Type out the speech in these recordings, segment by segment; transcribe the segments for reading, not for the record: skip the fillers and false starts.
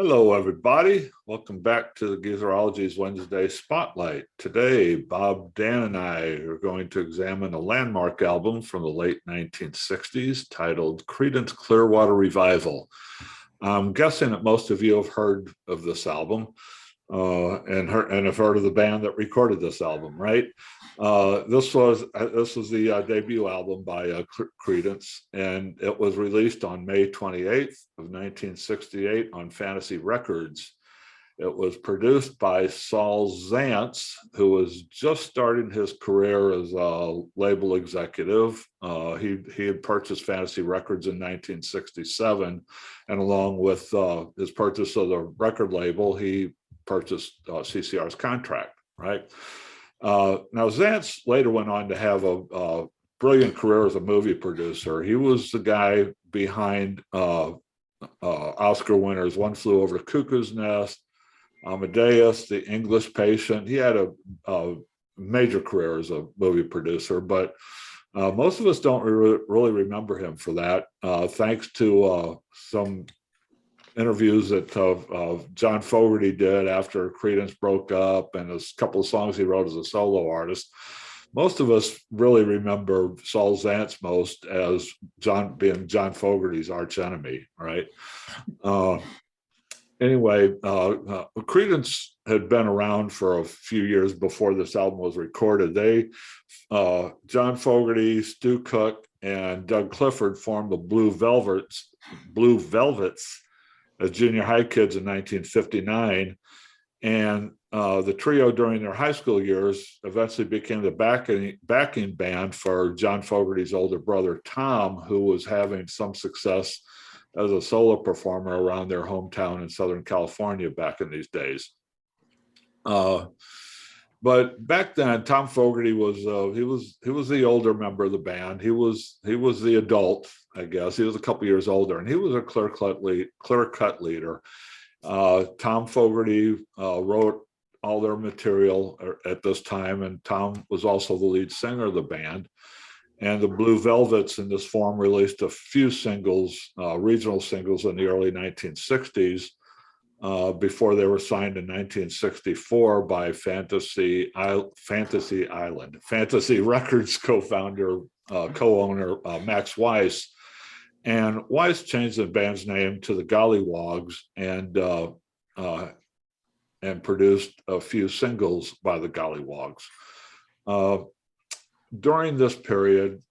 Hello, everybody. Welcome back to the Geezerology's Wednesday Spotlight. Today, Bob, Dan, and I are going to examine a landmark album from the late 1960s titled Creedence Clearwater Revival. I'm guessing that most of you have heard of this album and have heard of the band that recorded this album, right? This was the debut album by Creedence, and it was released on May 28th of 1968 on Fantasy Records. It was produced by Saul Zaentz, who was just starting his career as a label executive. He had purchased Fantasy Records in 1967, and along with his purchase of the record label, he purchased CCR's contract, right? Now, Zaentz later went on to have a brilliant career as a movie producer. He was the guy behind Oscar winners One Flew Over the Cuckoo's Nest, Amadeus, The English Patient. He had a major career as a movie producer, but most of us don't really remember him for that, thanks to some interviews that John Fogerty did after Creedence broke up, and a couple of songs he wrote as a solo artist. Most of us really remember Saul Zaentz most as being John Fogerty's arch enemy, right? Anyway, Creedence had been around for a few years before this album was recorded. John Fogerty, Stu Cook, and Doug Clifford formed the Blue Velvets as junior high kids in 1959. And the trio during their high school years eventually became the backing band for John Fogerty's older brother, Tom, who was having some success as a solo performer around their hometown in Southern California back in these days. But back then, Tom Fogerty was he was the older member of the band. He was the adult, I guess. He was a couple years older, and he was a clear-cut leader. Tom Fogerty wrote all their material at this time, and Tom was also the lead singer of the band. And the Blue Velvets in this form released a few singles, regional singles in the early 1960s, before they were signed in 1964 by Fantasy Records co-owner Max Weiss. And Weiss changed the band's name to the Gollywogs and produced a few singles by the Gollywogs. During this period,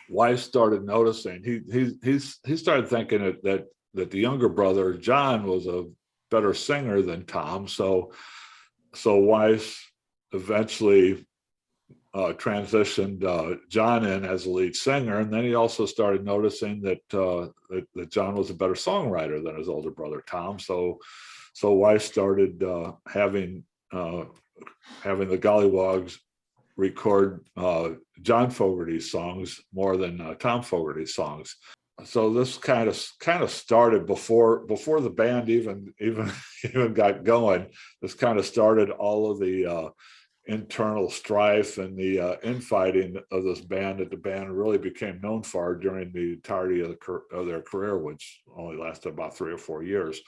Weiss started noticing, he started thinking that the younger brother, John, was a better singer than Tom. So Weiss eventually transitioned John in as a lead singer. And then he also started noticing that John was a better songwriter than his older brother, Tom. So Weiss started having the Gollywogs record John Fogerty's songs more than Tom Fogerty's songs. So this kind of started before the band even got going. This kind of started all of the internal strife and the infighting of this band that the band really became known for during the entirety of their career, which only lasted about 3 or 4 years.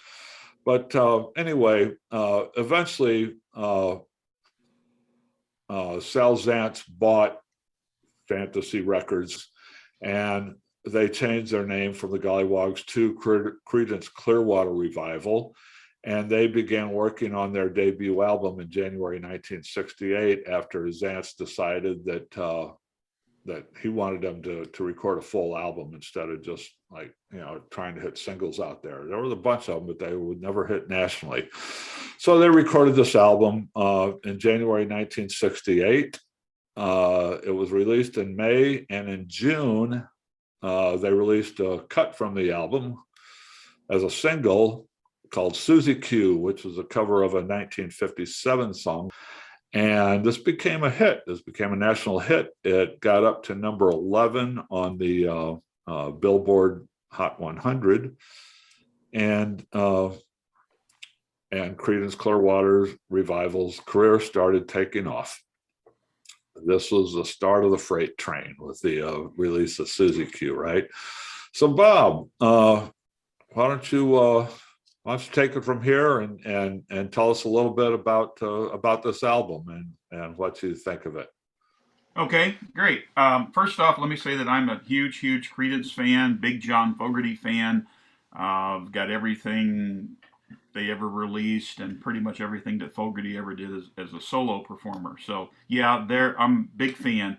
But anyway, eventually Sal Zaentz bought Fantasy Records, and they changed their name from the Gollywogs to Creedence Clearwater Revival, and they began working on their debut album in January 1968 after Zaentz decided that he wanted them to record a full album instead of just trying to hit singles out there. There was a bunch of them, but they would never hit nationally. So they recorded this album in January 1968. It was released in May, and in June, they released a cut from the album as a single called Suzy Q, which was a cover of a 1957 song. And this became a hit. This became a national hit. It got up to number 11 on the Billboard Hot 100. And Creedence Clearwater Revival's career started taking off. This was the start of the freight train with the release of Suzy Q, right? So Bob, why don't Why don't you take it from here and tell us a little bit about this album and what you think of it. Okay, great. First off, let me say that I'm a huge, huge Creedence fan, big John Fogerty fan. I've got everything they ever released and pretty much everything that Fogerty ever did as a solo performer. So yeah, I'm a big fan.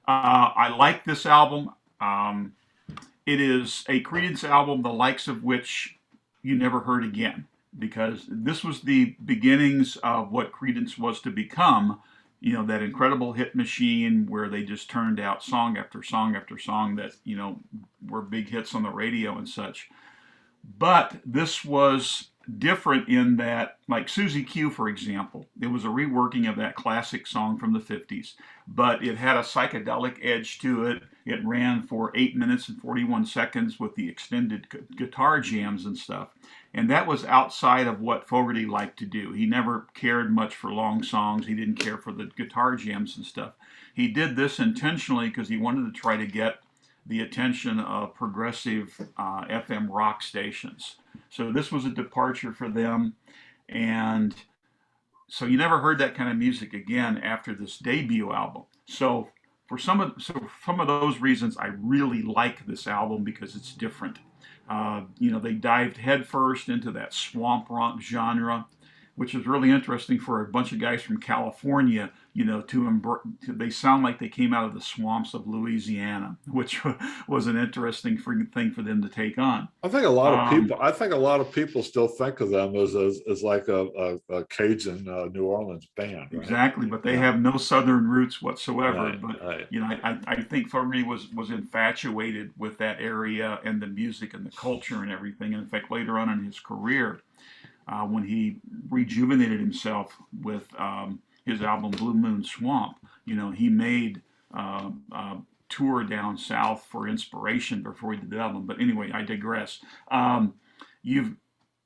I like this album. Um, it is a Creedence album, the likes of which you never heard again, because this was the beginnings of what Creedence was to become. You know, that incredible hit machine where they just turned out song after song after song that, were big hits on the radio and such. But this was different in that, like Suzy Q, for example, it was a reworking of that classic song from the 50s, but it had a psychedelic edge to it. It ran for 8 minutes and 41 seconds with the extended guitar jams and stuff. And that was outside of what Fogerty liked to do. He never cared much for long songs. He didn't care for the guitar jams and stuff. He did this intentionally because he wanted to try to get the attention of progressive FM rock stations. So this was a departure for them, and so you never heard that kind of music again after this debut album. So for some of those reasons, I really like this album because it's different. They dived headfirst into that swamp rock genre, which is really interesting for a bunch of guys from California. They sound like they came out of the swamps of Louisiana, which was an interesting thing for them to take on. I think a lot of people still think of them as like a Cajun New Orleans band, right? Exactly, but they Yeah, have no southern roots whatsoever. right, But right. I think Fogerty was infatuated with that area and the music and the culture and everything. And in fact, later on in his career, when he rejuvenated himself with his album Blue Moon Swamp, he made tour down south for inspiration before he did the album. But anyway, I digress. You've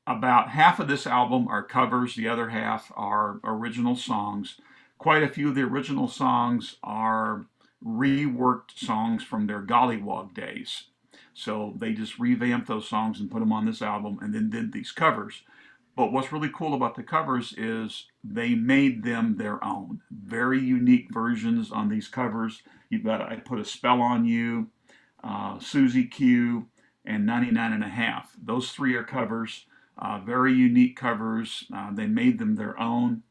About half of this album are covers, the other half are original songs. Quite a few of the original songs are reworked songs from their Gollywog days. So they just revamped those songs and put them on this album and then did these covers. But what's really cool about the covers is they made them their own. Very unique versions on these covers. You've got I Put a Spell on You, Susie Q, and 99 and a half. Those three are covers, very unique covers. They made them their own.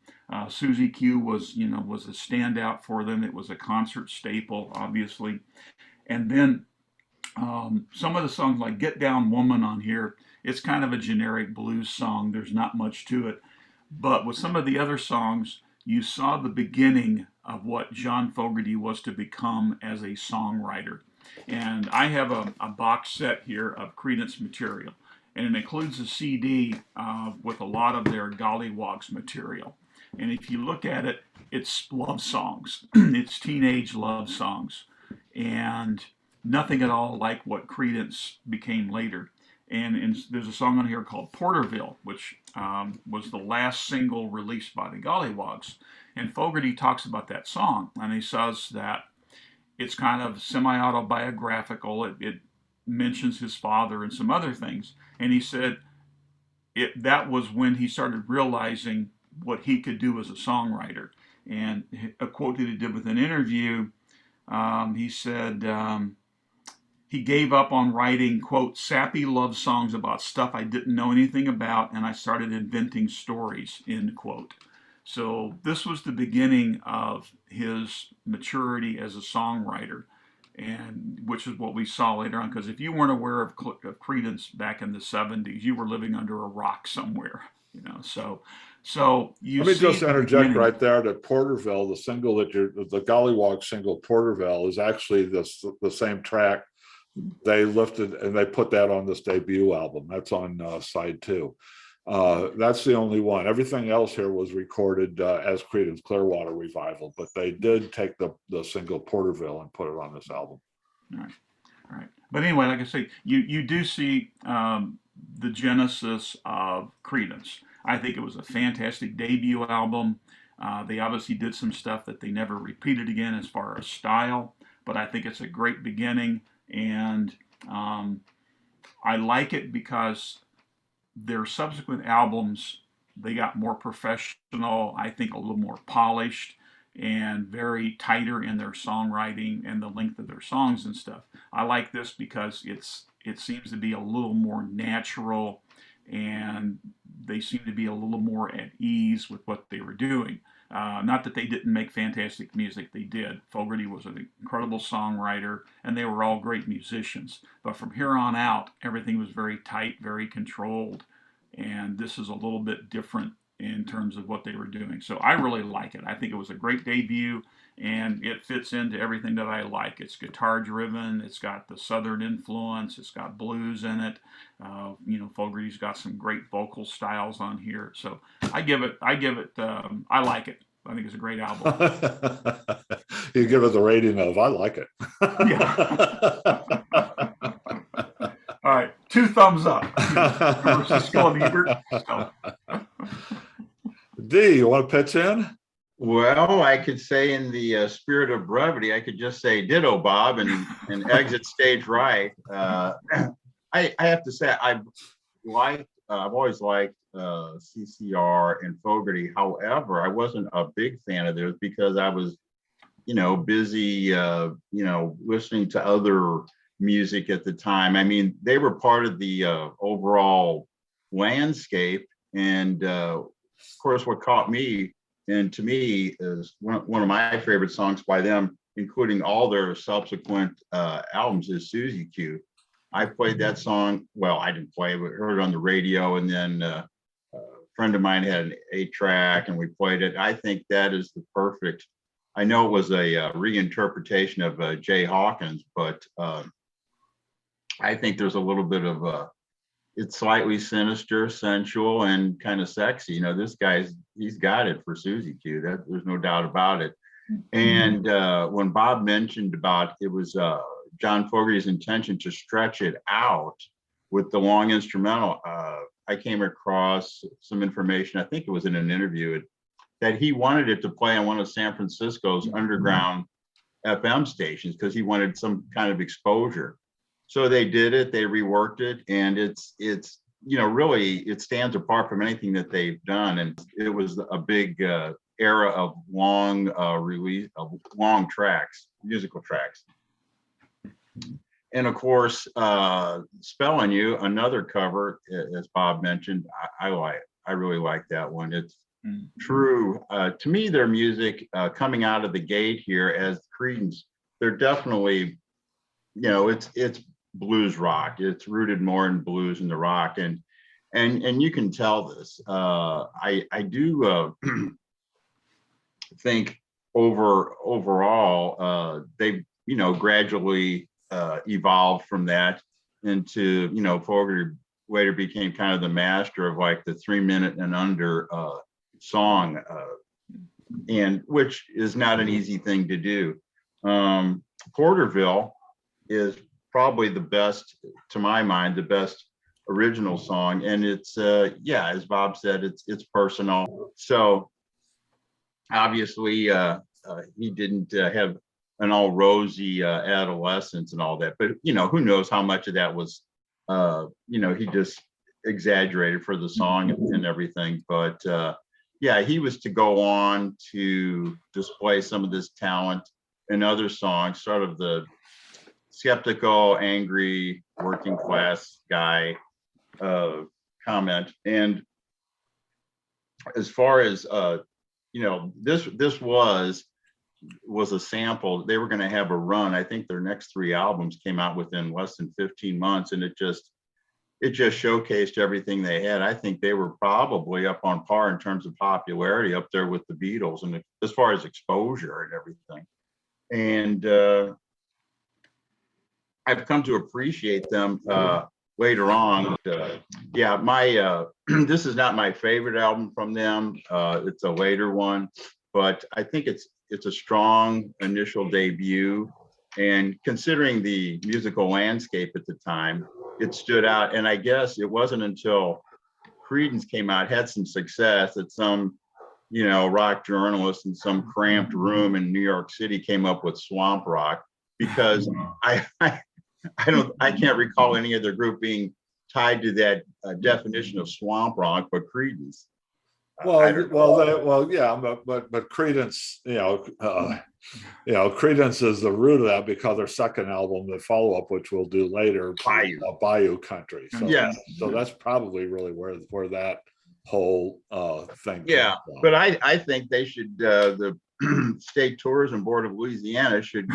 Suzy Q was a standout for them. It was a concert staple, obviously. And then some of the songs like Get Down Woman on here, it's kind of a generic blues song. There's not much to it. But with some of the other songs, you saw the beginning of what John Fogerty was to become as a songwriter. And I have a box set here of Creedence material, and it includes a CD with a lot of their Gollywogs material. And if you look at it, it's love songs, it's teenage love songs, and nothing at all like what Creedence became later. And there's a song on here called Porterville, which was the last single released by the Gollywogs. And Fogerty talks about that song, and he says that it's kind of semi-autobiographical. It mentions his father and some other things. And he said that was when he started realizing what he could do as a songwriter. And a quote that he did with an interview, he said, he gave up on writing, quote, sappy love songs about stuff I didn't know anything about, and I started inventing stories, end quote. So this was the beginning of his maturity as a songwriter, and which is what we saw later on. Because if you weren't aware of Creedence back in the 70s, you were living under a rock somewhere, So you Let me see just at the interject beginning. right there that Porterville, the Gollywog single Porterville, is actually the same track they lifted and they put that on this debut album. That's on side two. That's the only one. Everything else here was recorded as Creedence Clearwater Revival, but they did take the single Porterville and put it on this album. All right. All right. But anyway, like I say, you do see the genesis of Creedence. I think it was a fantastic debut album. They obviously did some stuff that they never repeated again as far as style, but I think it's a great beginning, and I like it because their subsequent albums, they got more professional, I think a little more polished and very tighter in their songwriting and the length of their songs and stuff. I like this because it seems to be a little more natural, and they seem to be a little more at ease with what they were doing. Not that they didn't make fantastic music, they did. Fogerty was an incredible songwriter, and they were all great musicians. But from here on out, everything was very tight, very controlled, and this is a little bit different in terms of what they were doing. So I really like it. I think it was a great debut, and it fits into everything that I like. It's guitar driven, it's got the southern influence, it's got blues in it. Fogerty's got some great vocal styles on here. So I give it, I like it. I think it's a great album. You give it the rating of, I like it. Yeah. All right, 2 thumbs up. Siskel and Ebert. So. D, you want to pitch in? Well, I could say in the spirit of brevity, I could just say ditto, Bob, and exit stage right. I have to say I've always liked CCR and Fogerty. However, I wasn't a big fan of theirs because I was, busy, listening to other music at the time. I mean, they were part of the overall landscape, and of course, what caught me, and to me, is one of my favorite songs by them, including all their subsequent albums, is Suzy Q. I played that song. Well, I didn't play it, but heard it on the radio, and then a friend of mine had an 8-track, and we played it. I think that is the perfect. I know it was a reinterpretation of Jay Hawkins, but I think there's a little bit of it's slightly sinister, sensual, and kind of sexy. This he's got it for Suzy Q. There's no doubt about it. And when Bob mentioned about it was John Fogerty's intention to stretch it out with the long instrumental, I came across some information, I think it was in an interview, that he wanted it to play on one of San Francisco's underground FM stations because he wanted some kind of exposure. So they did it, they reworked it, and it's really, it stands apart from anything that they've done. And it was a big era of long release of long tracks, musical tracks. And of course, Spelling You, another cover, as Bob mentioned, I really like that one. It's true. To me, their music coming out of the gate here as Creedence, they're definitely, it's blues rock. It's rooted more in blues and the rock, and you can tell this. I do think overall they've gradually evolved from that into Fogerty later became kind of the master of like the 3-minute and under song, and which is not an easy thing to do. Porterville is probably the best, to my mind, the best original song, and it's as Bob said, it's personal. So obviously he didn't have an all rosy adolescence and all that, but who knows how much of that was he just exaggerated for the song and everything. But he was to go on to display some of this talent in other songs, sort of the skeptical, angry, working class guy comment. And as far as this was a sample. They were going to have a run. I think their next 3 albums came out within less than 15 months, and it just showcased everything they had. I think they were probably up on par in terms of popularity, up there with the Beatles, and as far as exposure and everything. And I've come to appreciate them later on. My this is not my favorite album from them. It's a later one, but I think it's a strong initial debut, and considering the musical landscape at the time, it stood out. And I guess it wasn't until Creedence came out, had some success, that some rock journalist in some cramped room in New York City came up with swamp rock, because I can't recall any other group being tied to that definition of swamp rock, but Creedence. Yeah, but Creedence, Creedence is the root of that because their second album, the follow-up, which we'll do later, Bayou Country. So so that's probably really where that whole thing. Yeah, but I think they should the State Tourism Board of Louisiana should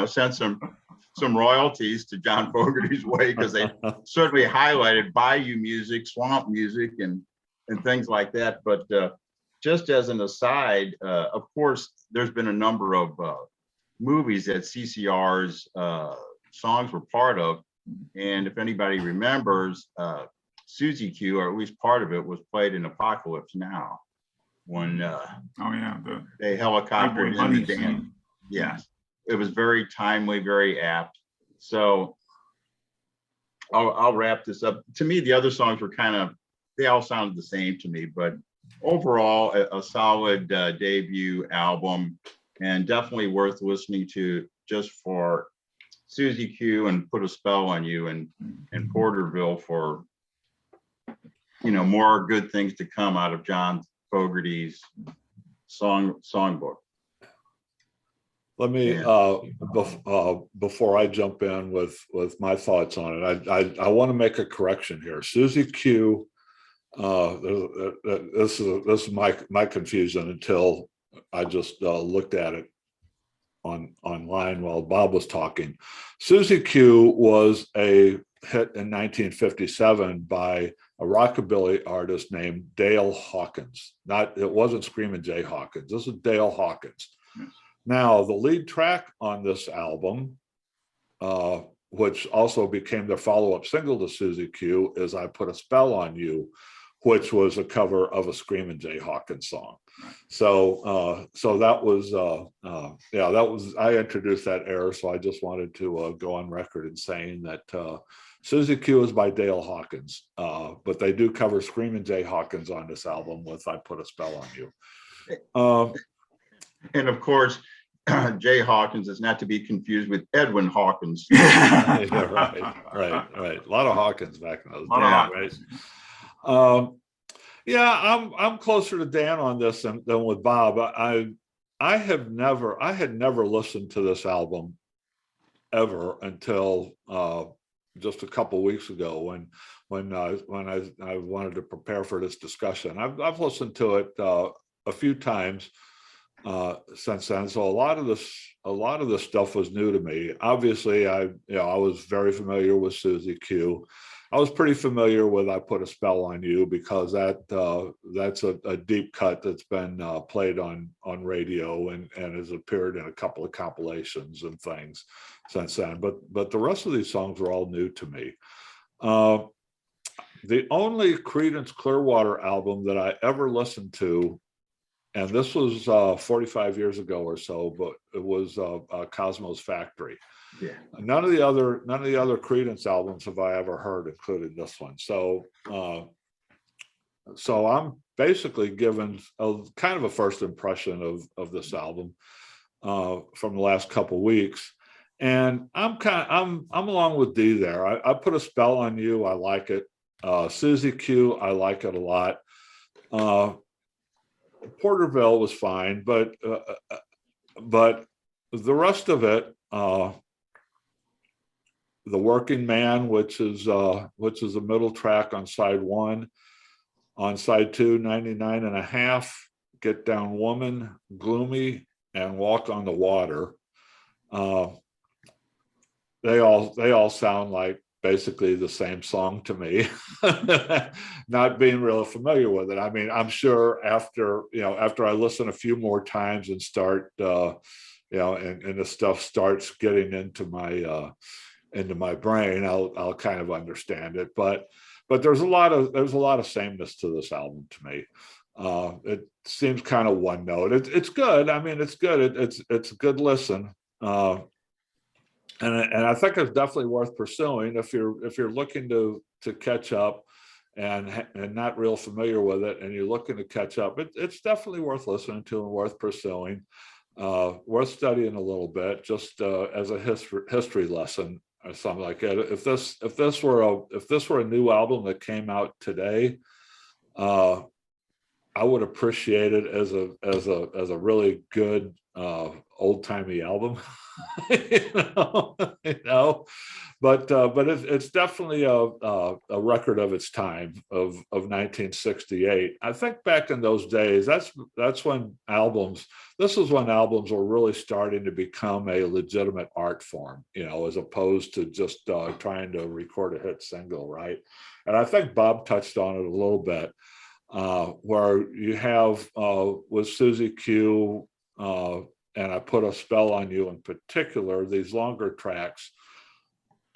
send some royalties to John Fogerty's way, because they certainly highlighted bayou music, swamp music, and things like that. But just as an aside, of course, there's been a number of movies that CCR's songs were part of. And if anybody remembers, Suzy Q, or at least part of it, was played in Apocalypse Now when they helicoptered in the dam. Yes, it was very timely, very apt. So I'll wrap this up. To me, the other songs were they all sounded the same to me, but overall, a solid debut album, and definitely worth listening to just for Suzy Q and Put a Spell on You, and Porterville for more good things to come out of John Fogerty's songbook. Let me before I jump in with my thoughts on it, I want to make a correction here. Suzy Q, this is my confusion until I just looked at it online while Bob was talking. Suzy Q was a hit in 1957 by a rockabilly artist named Dale Hawkins. It wasn't Screamin' Jay Hawkins. This is Dale Hawkins. Yes. Now, the lead track on this album, which also became their follow-up single to Suzy Q, is I Put a Spell on You, which was a cover of a Screamin' Jay Hawkins song. So that was I introduced that error, so I just wanted to go on record in saying that Suzy Q is by Dale Hawkins, but they do cover Screamin' Jay Hawkins on this album with I Put a Spell on You. And of course, Jay Hawkins is not to be confused with Edwin Hawkins. Right. A lot of Hawkins back in those days, right? I'm closer to Dan on this than with Bob. I had never listened to this album ever until just a couple of weeks ago when I wanted to prepare for this discussion. I've listened to it a few times since then, so a lot of this stuff was new to me. Obviously, I was very familiar with Suzy Q. I was pretty familiar with I Put a Spell on You because that's a deep cut that's been played on radio and has appeared in a couple of compilations and things since then. But the rest of these songs were all new to me. The only Creedence Clearwater album that I ever listened to, and this was 45 years ago or so, but it was Cosmo's Factory. Yeah. None of the other Creedence albums have I ever heard, including this one. So I'm basically given a kind of a first impression of this album from the last couple weeks, and I'm along with Dee there. I Put a Spell on You. I like it. Suzy Q. I like it a lot. Porterville was fine, but the rest of it. The Working Man, which is a middle track on side 1. On side 2, 99 and a half, Get Down Woman, Gloomy, and Walk on the Water. They all sound like basically the same song to me, not being real familiar with it. I mean, I'm sure after I listen a few more times and start, and the stuff starts getting into my brain, I'll kind of understand it. But there's a lot of sameness to this album to me. It seems kind of one note. It's good. I mean, it's good. It's a good listen. And I think it's definitely worth pursuing if you're looking to catch up and not real familiar with it, and you're looking to catch up. It's definitely worth listening to and worth pursuing. Worth studying a little bit, just as a history lesson. or something like that. If this were a new album that came out today, I would appreciate it as a really good old timey album. you know, you know, but it's definitely a record of its time of 1968. I think back in those days, that's when albums. This was when albums were really starting to become a legitimate art form, you know, as opposed to just trying to record a hit single, right? And I think Bob touched on it a little bit, where you have with Suzy Q. And I Put a Spell on You in particular, these longer tracks,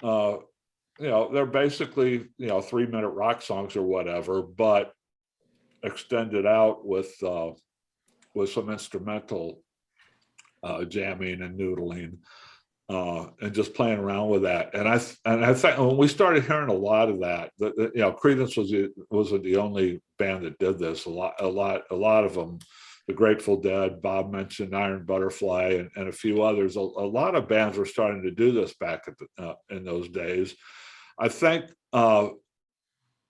you know, they're basically, you know, 3-minute rock songs or whatever, but extended out with some instrumental jamming and noodling, and just playing around with that. And I think when we started hearing a lot of that, you know, Creedence wasn't the only band that did this. A lot of them. The Grateful Dead, Bob mentioned Iron Butterfly, and a few others. A lot of bands were starting to do this back at in those days. I think part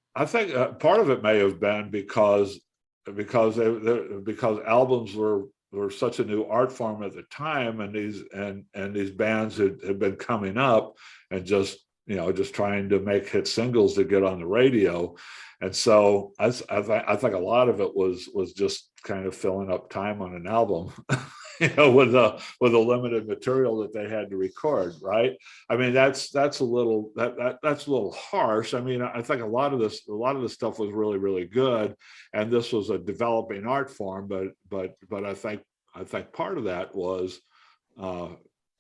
of it may have been because albums were such a new art form at the time, and these bands had been coming up and just trying to make hit singles to get on the radio. And so I think a lot of it was just kind of filling up time on an album, you know, with a limited material that they had to record, right? I mean, that's a little harsh. I mean, I think a lot of this stuff was really, really good, and this was a developing art form. But I think part of that was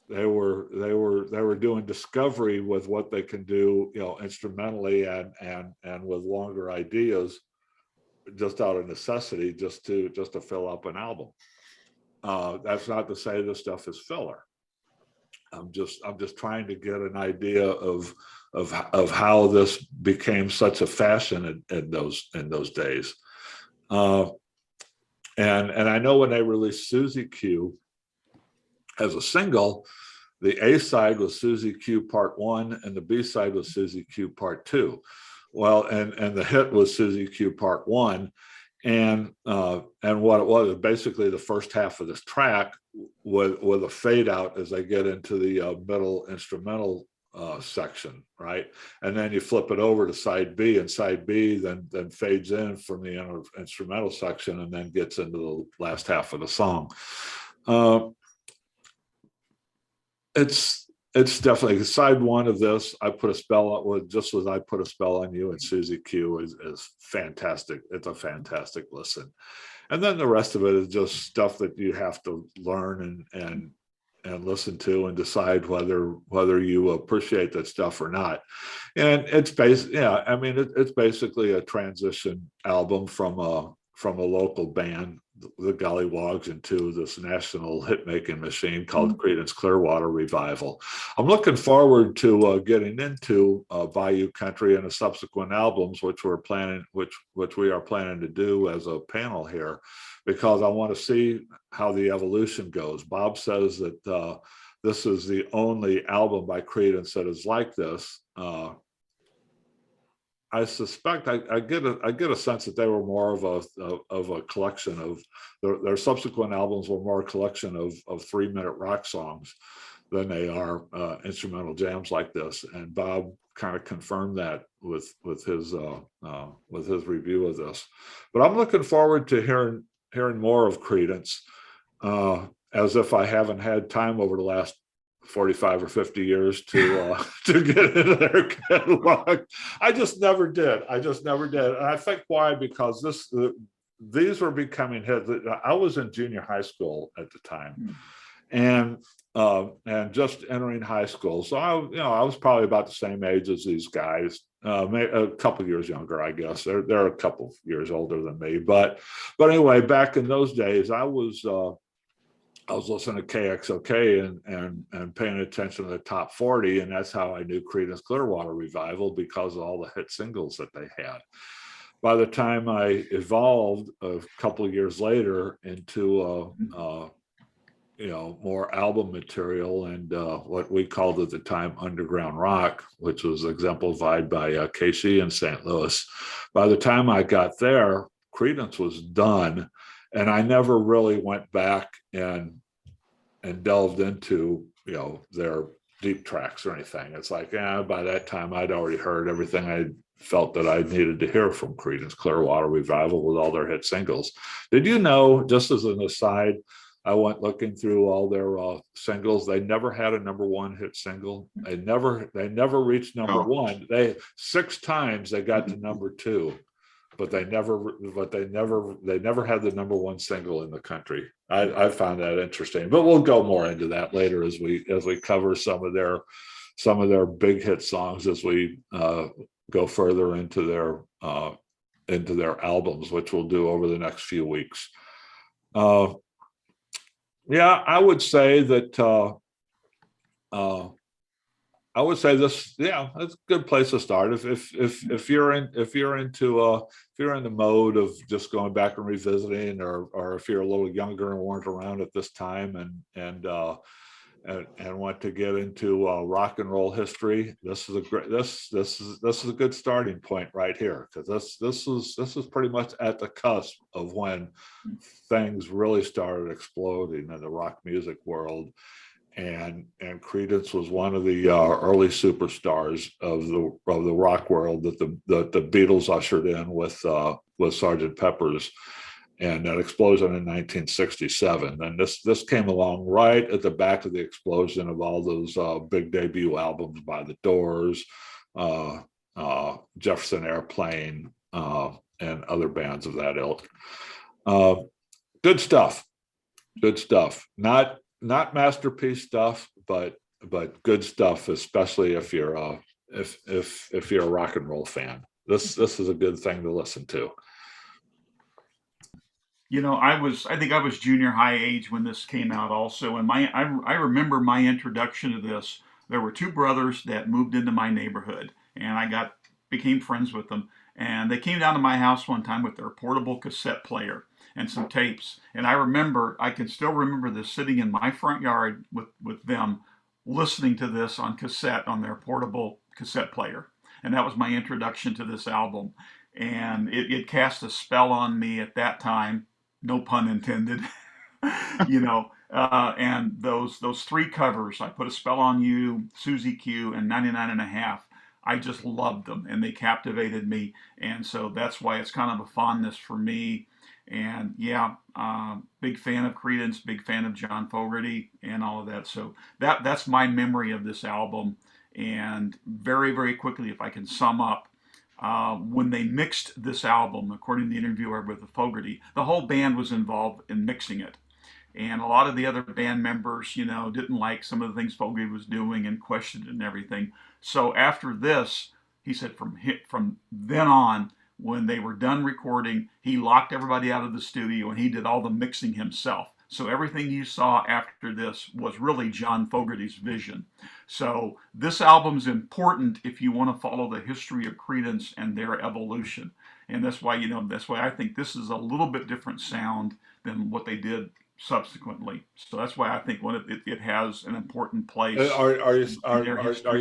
they were doing discovery with what they can do, you know, instrumentally and with longer ideas, just out of necessity, just to fill up an album. That's not to say this stuff is filler. I'm just trying to get an idea of how this became such a fashion in those days. And I know when they released Suzy Q as a single, the A side was Suzy Q Part 1 and the B side was Suzy Q Part 2. Well, and the hit was Suzy Q Part 1. And what it was basically the first half of this track with a fade out as they get into the middle instrumental section, right? And then you flip it over to side B, and side B then fades in from the instrumental section and then gets into the last half of the song. It's definitely side one of this. I Put a Spell on, just as I Put a Spell on You, and Suzy Q is fantastic. It's a fantastic listen. And then the rest of it is just stuff that you have to learn and listen to and decide whether you appreciate that stuff or not. And it's it's basically a transition album from a local band, the Gollywogs, into this national hit-making machine called Creedence Clearwater Revival. I'm looking forward to getting into Bayou Country and the subsequent albums, which we are planning to do as a panel here, because I want to see how the evolution goes. Bob says that this is the only album by Creedence that is like this. I suspect I get a sense that they were more of a collection of their subsequent albums were more a collection of 3-minute rock songs than they are instrumental jams like this. And Bob kind of confirmed that with his review of this. But I'm looking forward to hearing more of Creedence, as if I haven't had time over the last 45 or 50 years to get into their catalog. I just never did. And I think why, because these were becoming hits. I was in junior high school at the time, and just entering high school. So I was probably about the same age as these guys, maybe a couple years younger, I guess. They're a couple years older than me, but anyway, back in those days, I was listening to KXOK and paying attention to the top 40, and that's how I knew Creedence Clearwater Revival, because of all the hit singles that they had. By the time I evolved a couple of years later into more album material and what we called at the time underground rock, which was exemplified by Casey in St. Louis. By the time I got there, Creedence was done, and I never really went back and delved into their deep tracks or anything. It's like, by that time I'd already heard everything I felt that I needed to hear from Creedence Clearwater Revival with all their hit singles. Did you know, just as an aside, I went looking through all their singles. They never had a #1 hit single. They never reached #1. They 6 times they got to #2, but they never had the #1 single in the country. I found that interesting, but we'll go more into that later as we cover some of their big hit songs as we go further into their albums, which we'll do over the next few weeks. I would say that this, it's a good place to start. If you're in the mode of just going back and revisiting, or if you're a little younger and weren't around at this time and want to get into rock and roll history, this is a good starting point right here, because this is pretty much at the cusp of when things really started exploding in the rock music world. And Creedence was one of the early superstars of the rock world that the Beatles ushered in with Sgt. Pepper's, and that explosion in 1967. And this came along right at the back of the explosion of all those big debut albums by the Doors, Jefferson Airplane, and other bands of that ilk. Good stuff. Not masterpiece stuff, but good stuff, especially if you're a rock and roll fan. This is a good thing to listen to. I think I was junior high age when this came out also, and I remember my introduction to this. There were 2 brothers that moved into my neighborhood, and I became friends with them, and they came down to my house one time with their portable cassette player and some tapes. And I can still remember this, sitting in my front yard with them, listening to this on cassette on their portable cassette player. And that was my introduction to this album. And it cast a spell on me at that time, no pun intended. And those 3 covers, I Put a Spell on You, Suzy Q, and 99 and a Half, I just loved them, and they captivated me. And so that's why it's kind of a fondness for me. And big fan of Creedence, big fan of John Fogerty and all of that. So that's my memory of this album. And very, very quickly, if I can sum up, when they mixed this album, according to the interviewer with Fogerty, the whole band was involved in mixing it. And a lot of the other band members, didn't like some of the things Fogerty was doing and questioned it and everything. So after this, he said from then on, when they were done recording, he locked everybody out of the studio and he did all the mixing himself. So everything you saw after this was really John Fogerty's vision. So this album's important if you want to follow the history of Creedence and their evolution. And that's why I think this is a little bit different sound than what they did subsequently. So that's why I think it has an important place. Are you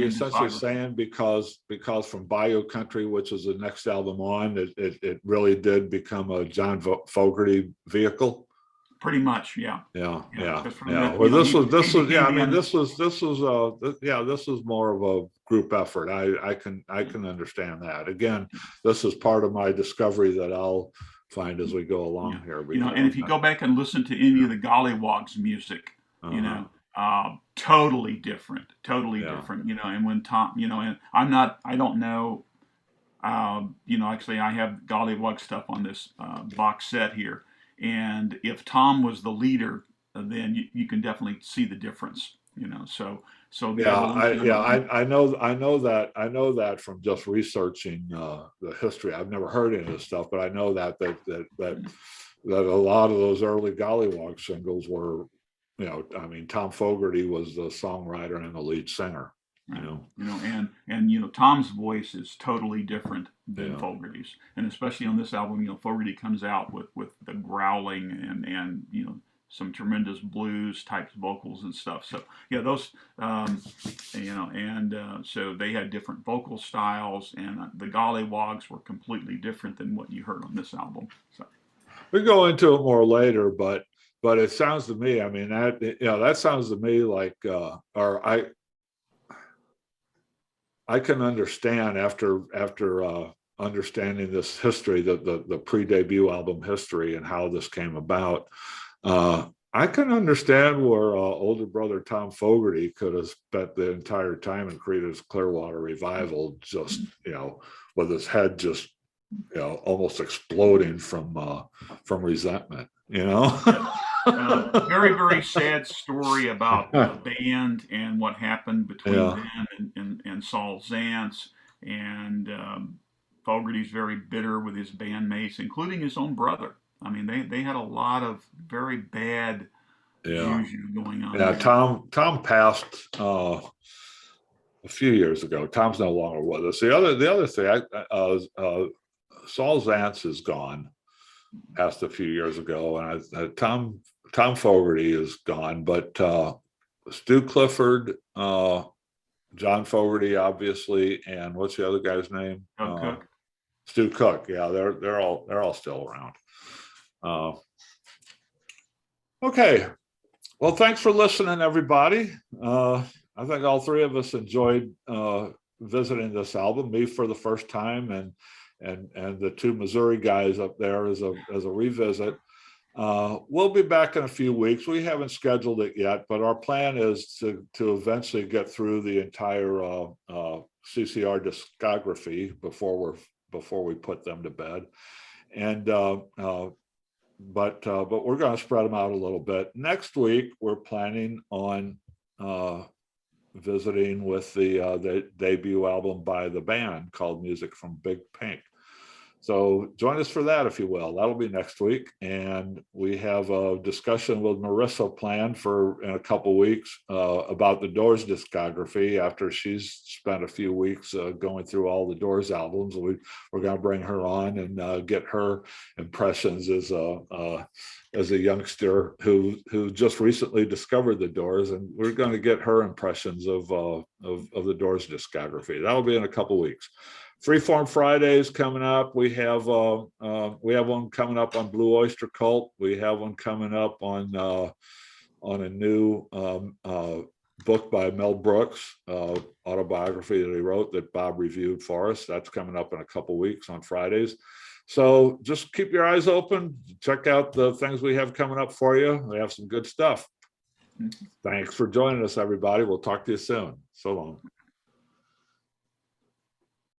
essentially saying because from Bayou Country, which was the next album on, it really did become a John Fogerty vehicle? Pretty much, yeah. Well, this was more of a group effort. I can understand that. Again, this is part of my discovery that I'll find as we go along here. And if you go back and listen to any of the Gollywogs music, totally different. And when Tom, and I don't know, actually I have Gollywog stuff on this box set here. And if Tom was the leader, then you can definitely see the difference. I know that from just researching the history. I've never heard any of this stuff, but I know that a lot of those early Gollywog singles were, Tom Fogerty was the songwriter and the lead singer. Tom's voice is totally different than Fogerty's, and especially on this album, Fogerty comes out with the growling and some tremendous blues type vocals and stuff. So yeah, those, so they had different vocal styles, and the gollywogs were completely different than what you heard on this album. So we go into it more later, but it sounds to me, I mean, that sounds to me like, or I can understand after understanding this history, the pre-debut album history and how this came about. I can understand where older brother Tom Fogerty could have spent the entire time in Creedence Clearwater Revival, just, with his head just, almost exploding from resentment, very, very sad story about the band and what happened between them and Saul Zaentz. And Fogerty's very bitter with his bandmates, including his own brother. I mean, they had a lot of very bad juju going on. Yeah, Tom passed a few years ago. Tom's no longer with us. The other thing, Saul Zaentz is gone. Passed a few years ago, and Tom Fogerty is gone, but Stu Clifford, John Fogerty, obviously, and what's the other guy's name? Cook. Stu Cook. Yeah, they're all still around. Okay. Well, thanks for listening, everybody. I think all three of us enjoyed visiting this album. Me for the first time, and the two Missouri guys up there as a revisit. We'll be back in a few weeks. We haven't scheduled it yet, but our plan is to eventually get through the entire CCR discography before we put them to bed. And but we're going to spread them out a little bit. Next week, we're planning on visiting with the debut album by the band called Music from Big Pink. So join us for that, if you will. That'll be next week. And we have a discussion with Marissa planned in a couple weeks about the Doors discography after she's spent a few weeks going through all the Doors albums. We're going to bring her on and get her impressions as a youngster who just recently discovered the Doors, and we're going to get her impressions of the Doors discography. That'll be in a couple weeks. Freeform Fridays coming up. We have one coming up on Blue Oyster Cult. We have one coming up on a new book by Mel Brooks, autobiography that he wrote that Bob reviewed for us. That's coming up in a couple weeks on Fridays. So just keep your eyes open. Check out the things we have coming up for you. We have some good stuff. Thanks for joining us, everybody. We'll talk to you soon. So long.